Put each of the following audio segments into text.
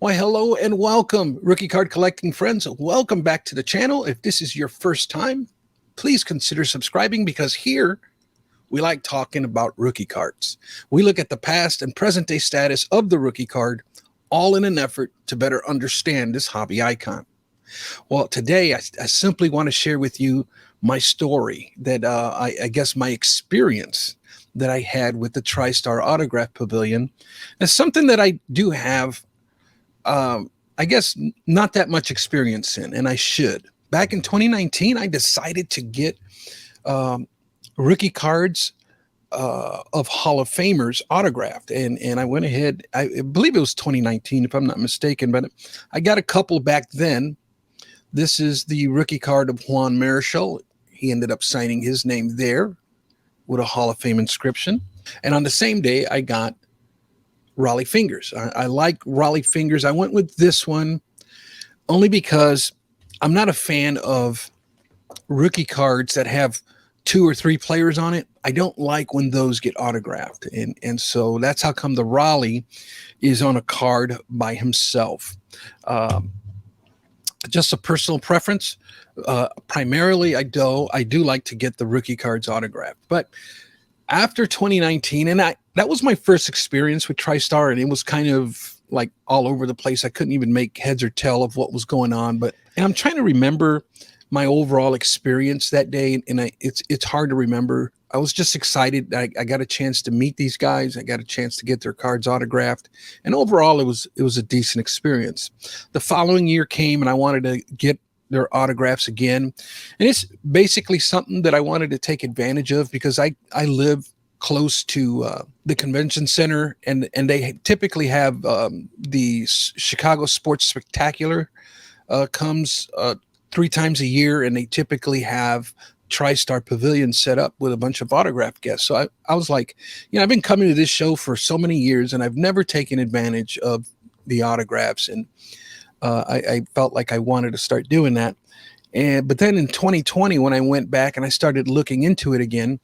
Why, hello and welcome, rookie card collecting friends. Welcome back to the channel. If this is your first time, please consider subscribing because here we like talking about rookie cards. We look at the past and present day status of the rookie card, all in an effort to better understand this hobby icon. Well, today I simply want to share with you my story that I guess my experience that I had with the TriStar Autograph Pavilion. It's something that I do have I guess not that much experience in, and I should. Back in 2019, I decided to get um, rookie cards of Hall of Famers autographed, and I went ahead. I believe it was 2019, if I'm not mistaken, but I got a couple back then. This is the rookie card of Juan Marichal. He ended up signing his name there with a Hall of Fame inscription. And on the same day, I got Raleigh Fingers. I like Raleigh Fingers. I went with this one only because I'm not a fan of rookie cards that have 2 or 3 players on it. I don't like when those get autographed. And so that's how come the Raleigh is on a card by himself. Just a personal preference. Primarily, I do like to get the rookie cards autographed. But after 2019, and that was my first experience with TriStar, and it was kind of like all over the place. I couldn't even make heads or tail of what was going on. And I'm trying to remember my overall experience that day, and it's hard to remember. I was just excited. I got a chance to meet these guys. I got a chance to get their cards autographed, and overall, it was a decent experience. The following year came, and I wanted to get their autographs again, and it's basically something that I wanted to take advantage of because I live close to the convention center, and they typically have the Chicago Sports Spectacular comes 3 times a year, and they typically have TriStar Pavilion set up with a bunch of autograph guests. So I was like, I've been coming to this show for so many years, and I've never taken advantage of the autographs, and I felt like I wanted to start doing that. But then in 2020, when I went back and I started looking into it again,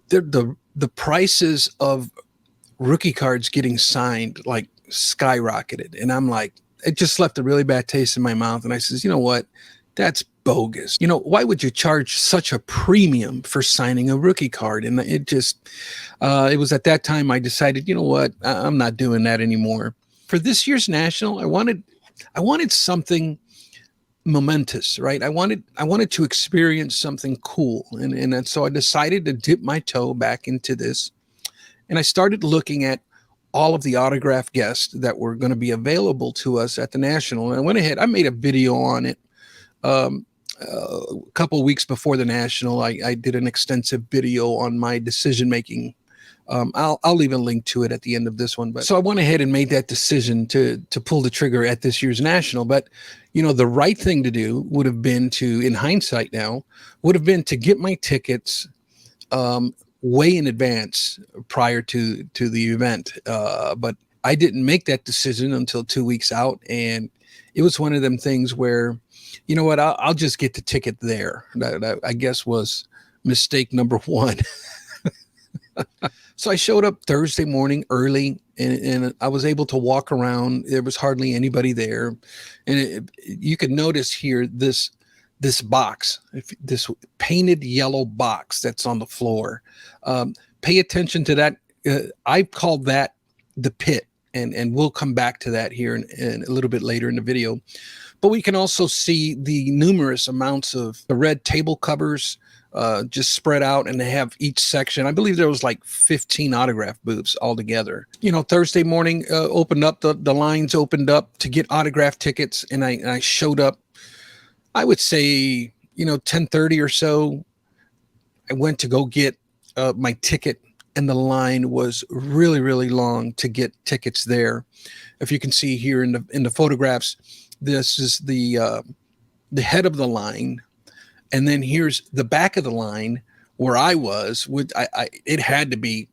the prices of rookie cards getting signed like skyrocketed. And I'm like, it just left a really bad taste in my mouth. And I says, you know what? That's bogus. Why would you charge such a premium for signing a rookie card? And it was at that time I decided, you know what? I'm not doing that anymore. For this year's national, I wanted something momentous, right? I wanted to experience something cool, and so I decided to dip my toe back into this, and I started looking at all of the autograph guests that were going to be available to us at the national. And I went ahead, I made a video on it a couple of weeks before the national. I did an extensive video on my decision making. I'll leave a link to it at the end of this one. But so I went ahead and made that decision to pull the trigger at this year's national. But the right thing to do would have been to, in hindsight now, would have been to get my tickets way in advance prior to the event. But I didn't make that decision until 2 weeks out, and it was one of them things where, you know what, I'll just get the ticket there. That I guess was mistake number 1. So I showed up Thursday morning early, and I was able to walk around. There was hardly anybody there. And you can notice here this box, this painted yellow box that's on the floor. Pay attention to that. I've called that the pit, and we'll come back to that here in a little bit later in the video. But we can also see the numerous amounts of the red table covers just spread out, and they have each section. I believe there was like 15 autograph booths altogether. Thursday morning opened up, the lines opened up to get autograph tickets, and I showed up, I would say, 10:30 or so. I went to go get my ticket, and the line was really, really long to get tickets there. If you can see here in the photographs, this is the head of the line. And then here's the back of the line where I was. It had to be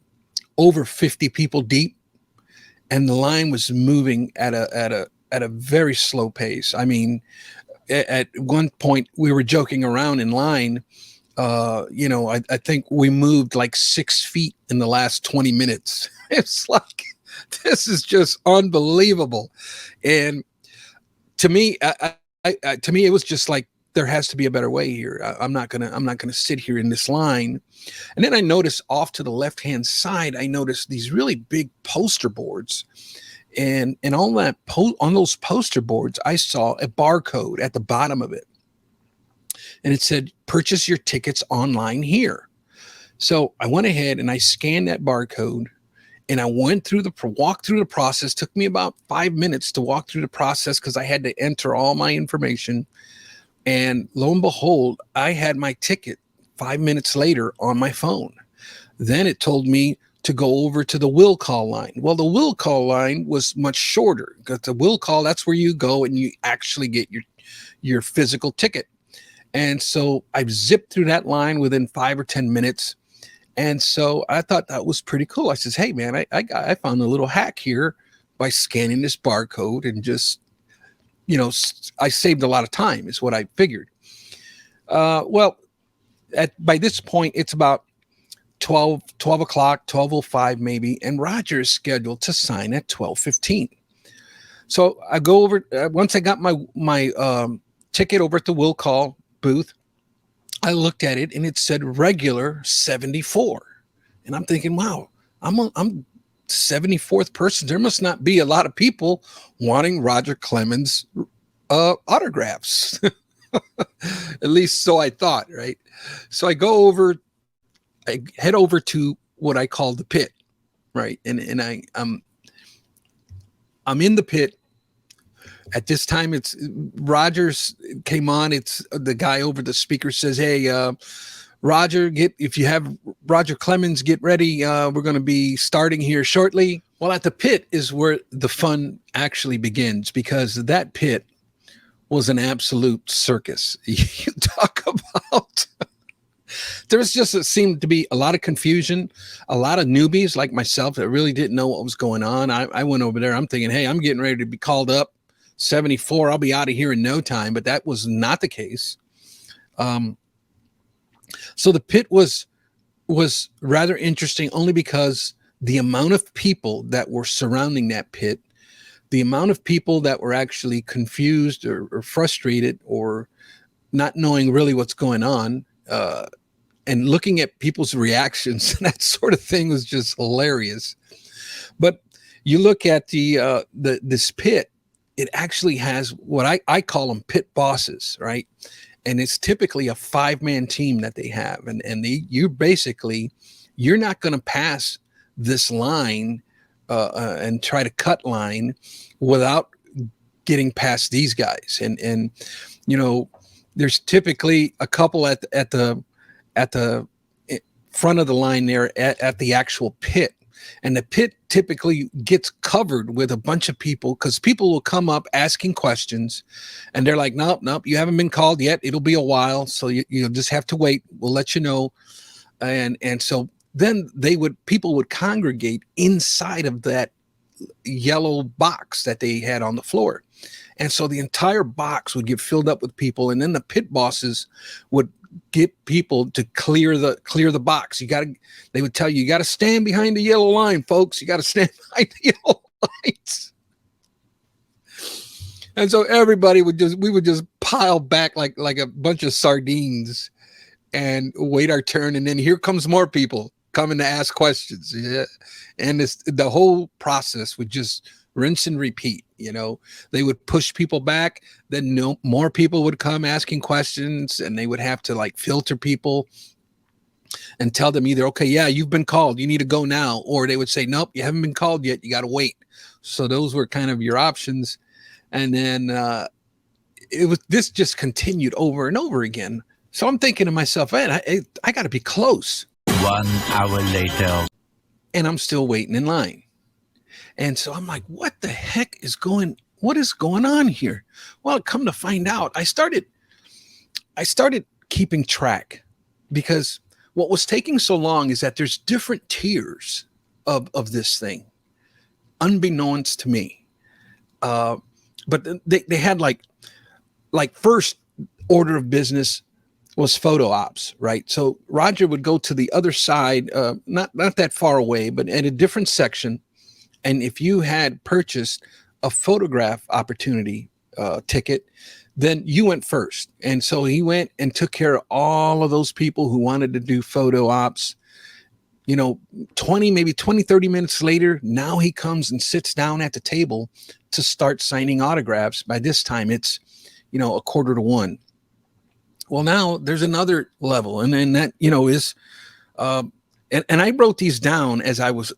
over 50 people deep, and the line was moving at a very slow pace. I mean, at one point we were joking around in line. I think we moved like 6 feet in the last 20 minutes. It's like This is just unbelievable. And to me, to me, it was just like, there has to be a better way here. I'm not gonna sit here in this line. And then I noticed off to the left hand side, I noticed these really big poster boards, and on on those poster boards, I saw a barcode at the bottom of it, and it said, "Purchase your tickets online here." So I went ahead and I scanned that barcode, and I went through walked through the process. Took me about 5 minutes to walk through the process because I had to enter all my information. And lo and behold, I had my ticket 5 minutes later on my phone. Then it told me to go over to the will call line. Well, the will call line was much shorter because the will call, that's where you go and you actually get your physical ticket. And so I zipped through that line within 5 or 10 minutes. And so I thought that was pretty cool. I says, hey man, I found a little hack here by scanning this barcode, and just, I saved a lot of time is what I figured. Well, by this point, it's about 12 o'clock, 12:05 maybe, and Roger is scheduled to sign at 12:15. So I go over, once I got my ticket over at the will call booth, I looked at it and it said regular 74. And I'm thinking, wow, I'm 74th person. There must not be a lot of people wanting Roger Clemens autographs. At least so I thought, right? So I head over to what I call the pit, right? And I'm in the pit. At this time, it's Rogers came on. It's the guy over the speaker says, hey, Roger, if you have Roger Clemens, get ready. We're going to be starting here shortly. Well, at the pit is where the fun actually begins, because that pit was an absolute circus. You talk about, seemed to be a lot of confusion, a lot of newbies like myself that really didn't know what was going on. I went over there. I'm thinking, hey, I'm getting ready to be called up. 74, I'll be out of here in no time. But that was not the case. So the pit was rather interesting, only because the amount of people that were surrounding that pit, the amount of people that were actually confused or frustrated or not knowing really what's going on, and looking at people's reactions, that sort of thing was just hilarious. But you look at this pit, it actually has what I call them pit bosses, right? And it's typically a 5-man team that they have. And you're not going to pass this line and try to cut line without getting past these guys. And there's typically a couple at the front of the line there at the actual pit. And the pit typically gets covered with a bunch of people, because people will come up asking questions and they're like, nope, you haven't been called yet. It'll be a while. So you just have to wait. We'll let you know. And so then people would congregate inside of that yellow box that they had on the floor. And so the entire box would get filled up with people. And then the pit bosses would get people to clear the box. They would tell you got to stand behind the yellow line, folks. You got to stand behind the yellow lines. And so everybody we would just pile back like a bunch of sardines and wait our turn. And then here comes more people coming to ask questions. Yeah. And the whole process would just rinse and repeat. They would push people back, then more people would come asking questions, and they would have to filter people and tell them either, okay, yeah, you've been called, you need to go now, or they would say, nope, you haven't been called yet, you got to wait. So those were kind of your options. And then this just continued over and over again. So I'm thinking to myself, man, I got to be close. 1 hour later, and I'm still waiting in line. And so I'm like, what the heck what is going on here? Well, come to find out, I started keeping track, because what was taking so long is that there's different tiers of this thing, unbeknownst to me. But they had like first order of business was photo ops, right? So Roger would go to the other side, not that far away, but at a different section. And if you had purchased a photograph opportunity ticket, then you went first. And so he went and took care of all of those people who wanted to do photo ops. 30 minutes later, now he comes and sits down at the table to start signing autographs. By this time, it's, 1:45. Well, now there's another level. And then that, is, and I wrote these down as I was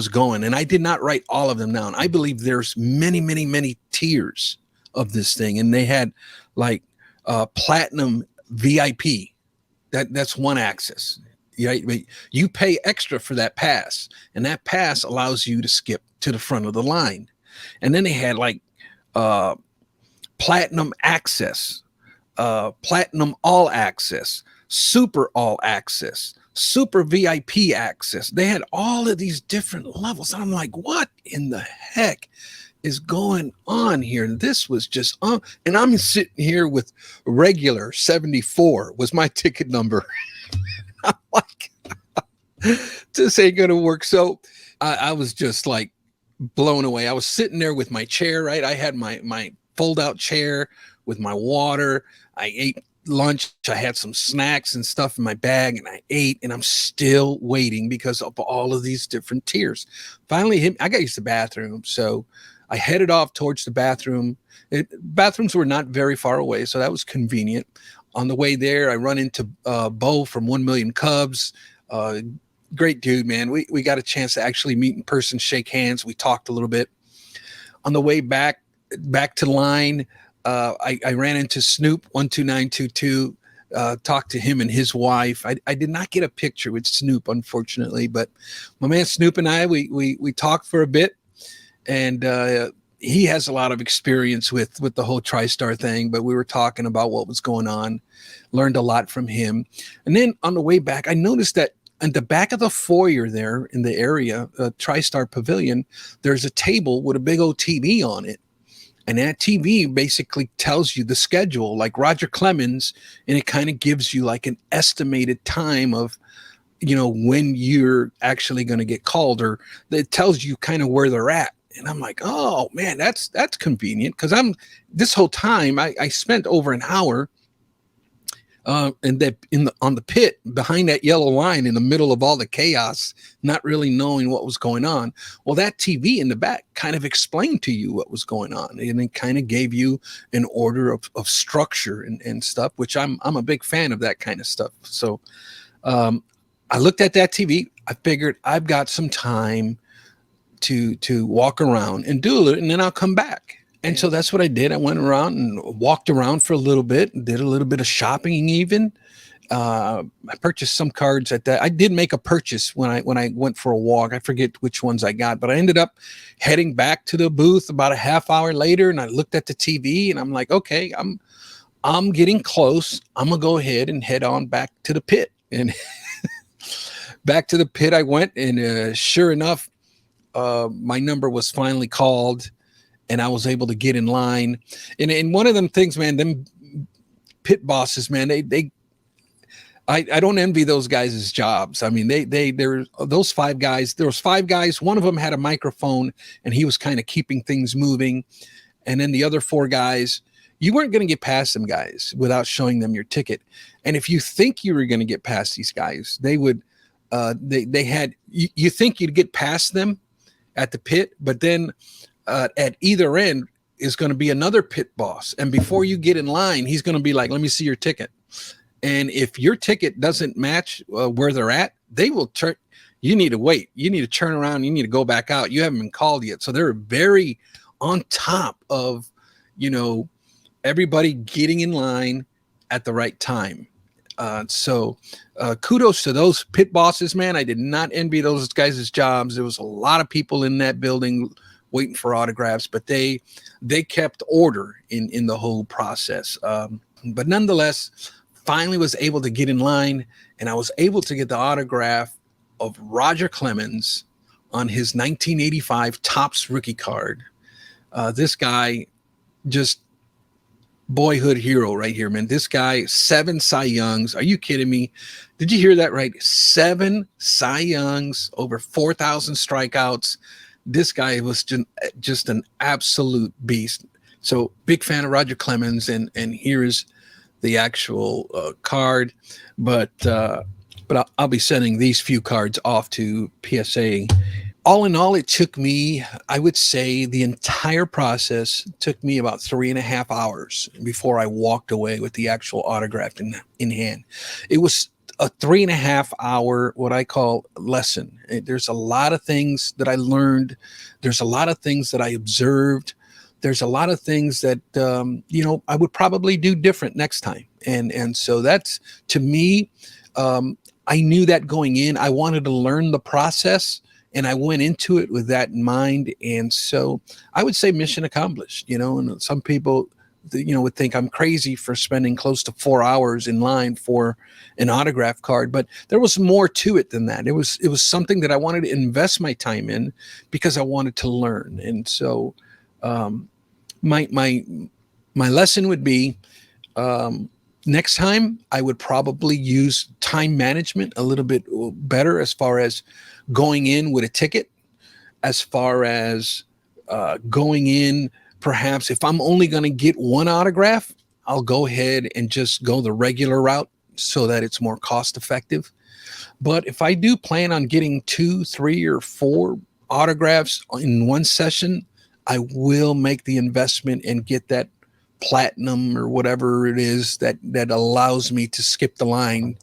going, and I did not write all of them down. I believe there's many, many, many tiers of this thing. And they had like platinum VIP. That's one access. You pay extra for that pass, and that pass allows you to skip to the front of the line. And then they had like platinum access, platinum all access, super all access, super VIP access. They had all of these different levels. I'm like, what in the heck is going on here? And this was just and I'm sitting here with regular 74 was my ticket number. I'm like, this ain't gonna work. So I was just like blown away. I was sitting there with my chair, right? I had my fold out chair with my water. I ate lunch. I had some snacks and stuff in my bag, and I ate, and I'm still waiting because of all of these different tiers. Finally, I got used to the bathroom, so I headed off towards the bathroom. Bathrooms were not very far away, so that was convenient. On the way there, I run into Bo from 1 Million Cubs. Great dude, man. We got a chance to actually meet in person, shake hands. We talked a little bit. On the way back to the line, I ran into Snoop 12922. Talked to him and his wife. I did not get a picture with Snoop, unfortunately, but my man Snoop and I we talked for a bit, and he has a lot of experience with the whole TriStar thing. But we were talking about what was going on, learned a lot from him, and then on the way back, I noticed that in the back of the foyer there in the area, TriStar Pavilion, there's a table with a big old TV on it. And that TV basically tells you the schedule, like Roger Clemens, and it kind of gives you like an estimated time of, when you're actually going to get called, or it tells you kind of where they're at. And I'm like, oh man, that's convenient, because this whole time I spent over an hour and that on the pit behind that yellow line in the middle of all the chaos, not really knowing what was going on. Well, that TV in the back kind of explained to you what was going on, and it kind of gave you an order of structure and stuff, which I'm a big fan of that kind of stuff. So I looked at that TV. I figured I've got some time to walk around and do it, and then I'll come back. And so that's what I did. I went around and walked around for a little bit, did a little bit of shopping even. I purchased some cards at that. I did make a purchase when I went for a walk. I forget which ones I got, but I ended up heading back to the booth about a half hour later, and I looked at the TV and I'm like, okay, I'm getting close. I'm gonna go ahead and head on back to the pit. And back to the pit I went, and sure enough, my number was finally called. And I was able to get in line. And one of them things, man, them pit bosses, man, I don't envy those guys' jobs. I mean, they're those five guys. There was five guys. One of them had a microphone, and he was kind of keeping things moving. And then the other four guys, you weren't going to get past them guys without showing them your ticket. And if you think you were going to get past these guys, they would, they had, you think you'd get past them at the pit, but then at either end is going to be another pit boss. And before you get in line, he's going to be like, let me see your ticket. And if your ticket doesn't match where they're at, they will turn. You need to wait. You need to turn around. You need to go back out. You haven't been called yet. So they're very on top of, everybody getting in line at the right time. So kudos to those pit bosses, man. I did not envy those guys' jobs. There was a lot of people in that building waiting for autographs, but they kept order in the whole process. But nonetheless, finally was able to get in line, and I was able to get the autograph of Roger Clemens on his 1985 Topps rookie card. This guy, just boyhood hero right here, man. This guy, 7 Cy Youngs. Are you kidding me? Did you hear that right? 7 Cy Youngs, over 4,000 strikeouts. this guy was just an absolute beast. So big fan of Roger Clemens, and here's the actual card. But I'll be sending these few cards off to PSA. All in all, it took me, I would say the entire process took me about 3.5 hours before I walked away with the actual autograph in hand. It was a 3.5 hour, what I call lesson. There's a lot of things that I learned. There's a lot of things that I observed. There's a lot of things that, I would probably do different next time. And so that's, to me, I knew that going in. I wanted to learn the process, and I went into it with that in mind. And so I would say mission accomplished, and some people, would think I'm crazy for spending close to 4 hours in line for an autograph card, but there was more to it than that. It was something that I wanted to invest my time in because I wanted to learn. And so, my lesson would be, next time I would probably use time management a little bit better, as far as going in with a ticket, as far as going in, perhaps if I'm only going to get one autograph, I'll go ahead and just go the regular route so that it's more cost effective. But if I do plan on getting 2, 3, or 4 autographs in one session, I will make the investment and get that platinum or whatever it is that allows me to skip the line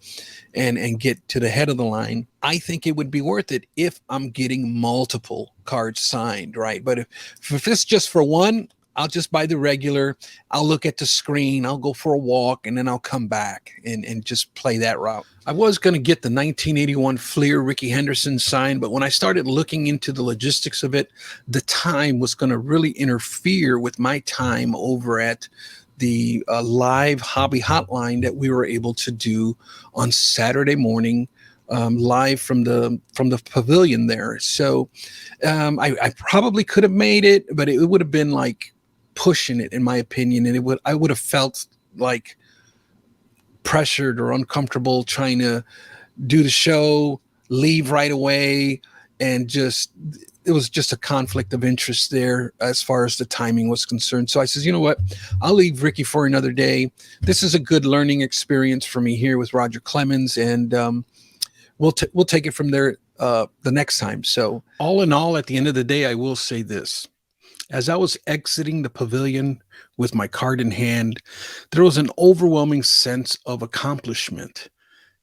and get to the head of the line. I think it would be worth it if I'm getting multiple cards signed, right? But if it's just for one, I'll just buy the regular. I'll look at the screen. I'll go for a walk, and then I'll come back and just play that route. I was going to get the 1981 Fleer Ricky Henderson signed, but when I started looking into the logistics of it, the time was going to really interfere with my time over at the live hobby hotline that we were able to do on Saturday morning, live from the pavilion there. So I probably could have made it, but it would have been like pushing it, in my opinion, and I would have felt like pressured or uncomfortable trying to do the show, leave right away, and it was just a conflict of interest there as far as the timing was concerned. So I says, you know what, I'll leave Ricky for another day. This is a good learning experience for me here with Roger Clemens, and we'll take it from there the next time. So all in all, at the end of the day, I will say this. As I was exiting the pavilion with my card in hand, there was an overwhelming sense of accomplishment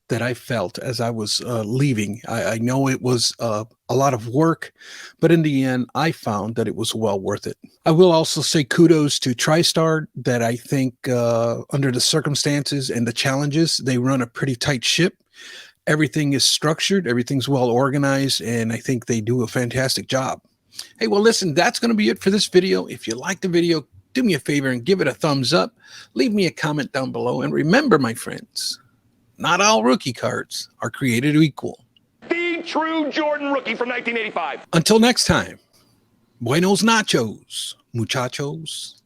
that I felt as I was leaving. I know it was a lot of work, but in the end, I found that it was well worth it. I will also say kudos to TriStar, that I think under the circumstances and the challenges, they run a pretty tight ship. Everything is structured, everything's well organized, and I think they do a fantastic job. Hey, well, listen, that's going to be it for this video. If you like the video, do me a favor and give it a thumbs up. Leave me a comment down below. And remember, my friends, not all rookie cards are created equal. The true Jordan rookie from 1985. Until next time, buenos nachos, muchachos.